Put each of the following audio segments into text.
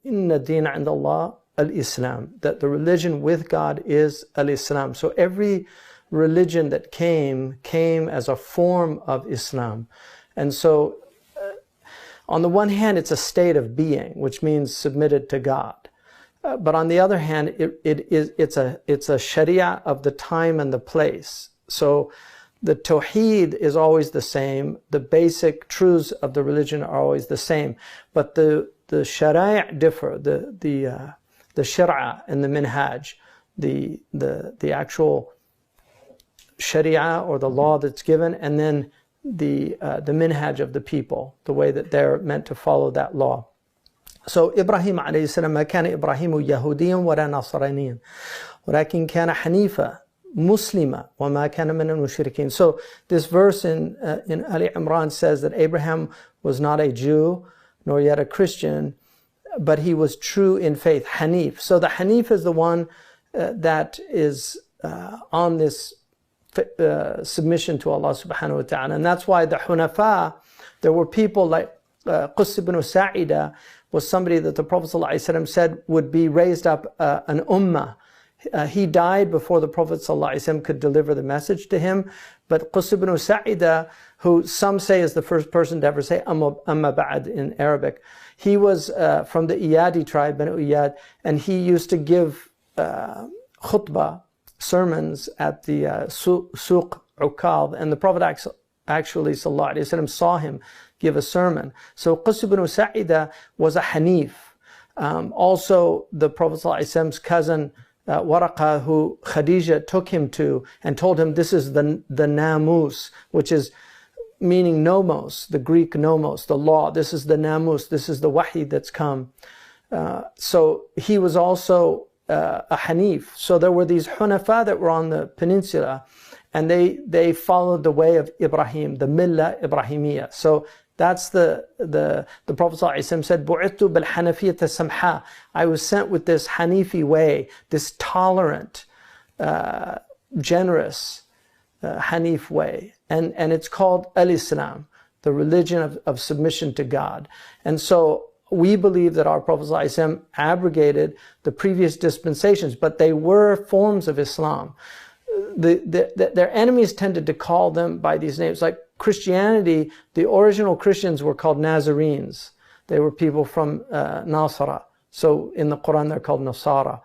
Inna deen 'inda Allah al-Islam, that the religion with God is al-Islam. So every religion that came as a form of Islam. And so on the one hand, it's a state of being, which means submitted to God. But on the other hand, it's a sharia of the time and the place. So the tawheed is always the same. The basic truths of the religion are always the same. But the shara'i differ. The shara and the minhaj, the actual sharia or the law that's given, and then the minhaj of the people, the way that they're meant to follow that law. So Ibrahim alayhi salam, ما كان إبراهيم يهوديا ولا نصرانيا ولكن كان حنيفا مسلما وما كان من المشركين. So this verse in Ali Imran says that Abraham was not a Jew nor yet a Christian, but he was true in faith, Hanif. So the Hanif is the one that is on this submission to Allah subhanahu wa ta'ala. And that's why the Hunafa, there were people like Qus ibn Sa'ida, was somebody that the Prophet ﷺ said would be raised up an ummah. He died before the Prophet ﷺ could deliver the message to him. But Qus ibn Sa'ida, who some say is the first person to ever say amma ba'd in Arabic, he was from the Iyadi tribe, Banu Iyad, and he used to give khutbah, sermons at the Suq Uqad, and the Prophet actually sallallahu alaihi wasallam saw him give a sermon. So Qus ibn Sa'ida was a Hanif. Also the Prophet sallallahu alaihi wasallam's cousin Waraqa, who Khadija took him to and told him this is the namus, which is meaning nomos, the Greek nomos, the law. This is the namus, this is the wahi that's come. So he was also a Hanif. So there were these Hunafa that were on the peninsula, and they followed the way of Ibrahim, the Millah Ibrahimiyya. So that's the Prophet ﷺ said, Bu'ithu bil Hanafiyyata samha. I was sent with this Hanifi way, this tolerant, generous Hanif way. And it's called Al-Islam, the religion of submission to God. And so we believe that our Prophet ﷺ abrogated the previous dispensations, but they were forms of Islam. Their enemies tended to call them by these names. Like Christianity, the original Christians were called Nazarenes. They were people from Nasara. So in the Quran, they're called Nasara.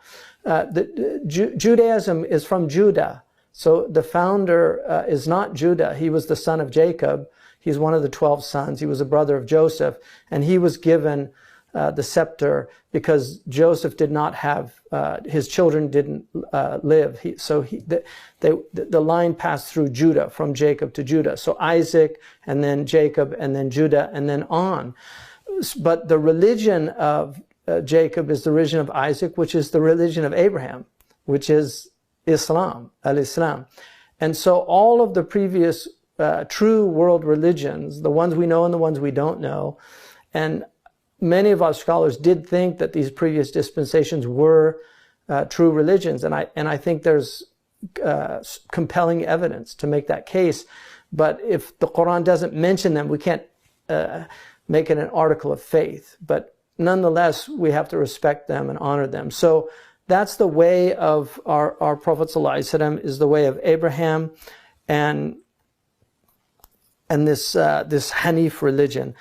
Judaism is from Judah. So the founder is not Judah. He was the son of Jacob. He's one of the 12 sons. He was a brother of Joseph. And he was given the scepter because Joseph did not have, his children didn't live. The line passed through Judah, from Jacob to Judah. So Isaac, and then Jacob, and then Judah, and then on. But the religion of Jacob is the religion of Isaac, which is the religion of Abraham, which is Islam, al-Islam. And so all of the previous true world religions, the ones we know and the ones we don't know, and many of our scholars did think that these previous dispensations were true religions, and I think there's compelling evidence to make that case. But if the Quran doesn't mention them, we can't make it an article of faith. But nonetheless, we have to respect them and honor them. So that's the way of our Prophet ﷺ, is the way of Abraham and this Hanif religion.